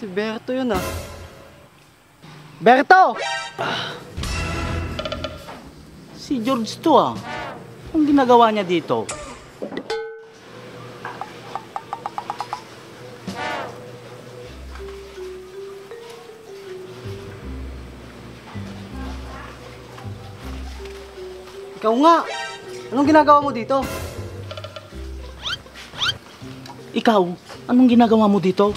Si Berto yun ah. Berto! Si George to ah. Anong ginagawa niya dito? Ikaw nga! Anong ginagawa mo dito? Ikaw, anong ginagawa mo dito?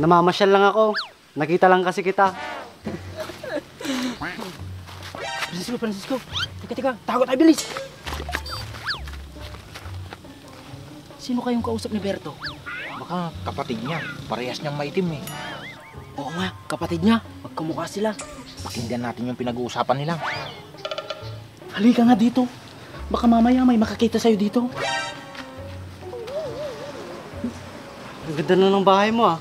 Namamasyal lang ako. Nakita lang kasi kita. Francisco. Teka. Tago tayo, bilis. Sino kayong kausap ni Berto? Baka kapatid niya. Parehas niyang maitim eh. Oo nga, kapatid niya. Magkamukha sila. Pakinggan natin yung pinag-uusapan nila. Halika nga dito. Baka mamaya may makakita sa'yo dito. Ang ganda na ng bahay mo ah.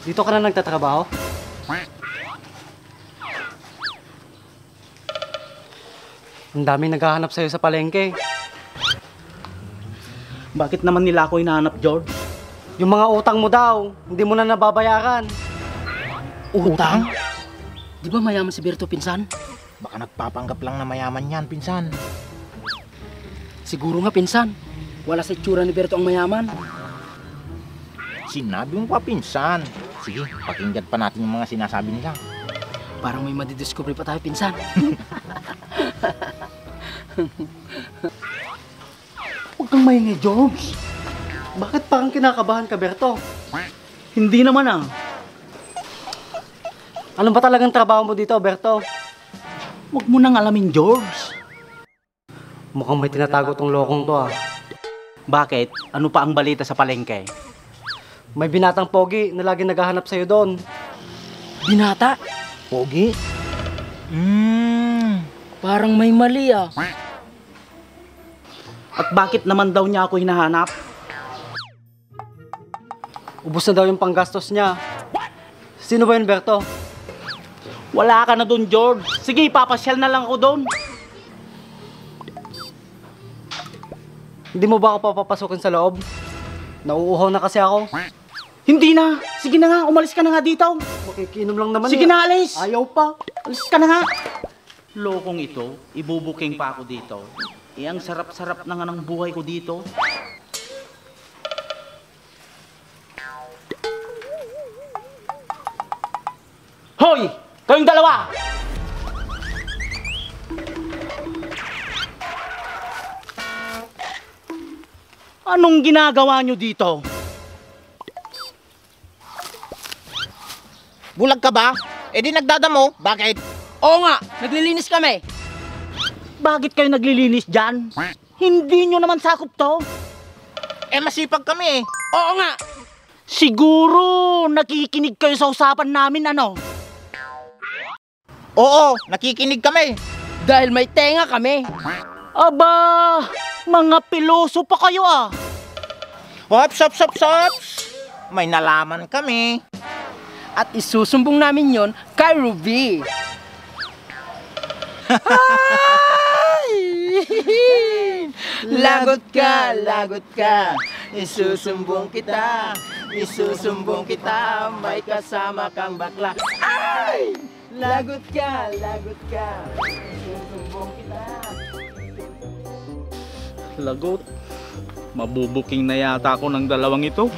Dito ka na nagtatrabaho? Ang daming naghahanap sa'yo sa palengke. Bakit naman nila ako hinahanap, George? Yung mga utang mo daw, hindi mo na nababayaran. Utang? Di ba mayaman si Berto, pinsan? Baka nagpapanggap lang na mayaman yan, pinsan. Siguro nga, pinsan. Wala sa itsura ni Berto ang mayaman. Sinabi mo pa, pinsan. Sige, pakinggan pa natin yung mga sinasabi nila. Parang may madidiscover pa tayo, pinsan. Huwag kang maingay, George. Bakit parang kinakabahan ka, Berto? Hindi naman ah. Ano ba talagang trabaho mo dito, Berto? Huwag mo nang alamin, George. Mukhang may tinatago tong lokong to ah. Bakit? Ano pa ang balita sa palengke? May binatang pogi na lagi naghahanap sa'yo doon. Binata? Pogi? Parang may mali ah. At bakit naman daw niya ako hinahanap? Ubus na daw yung panggastos niya. Sino ba yun, Berto? Wala ka na doon, George. Sige, papasyal na lang ako doon. Hindi mo ba ako papapasukin sa loob? Nauuhaw na kasi ako. Hindi na. Sige na nga, umalis ka na nga dito. Makikinom lang naman Sige eh. na, alis. Ayaw pa. Alis ka na nga. Lokong ito, ibubuking pa ako dito. Ang sarap-sarap na nga ng buhay ko dito. Hoy! Kayong dalawa! Anong ginagawa nyo dito? Bulag ka ba? Eh di nagdadamo. Bakit? Oo nga, naglilinis kami. Bakit kayo naglilinis dyan? Hindi nyo naman sakop to. Eh masipag kami eh. Oo nga. Siguro nakikinig kayo sa usapan namin ano? Oo, nakikinig kami. Dahil may tenga kami. Aba, mga piloso pa kayo ah. Hops. May nalaman kami. At isusumbong namin yon kay Ruby. Lagot ka. Isusumbong kita. May kasama kang bakla. Ay! Lagot ka. Isusumbong kita. Lagot. Mabubuking na yata ako ng dalawang ito.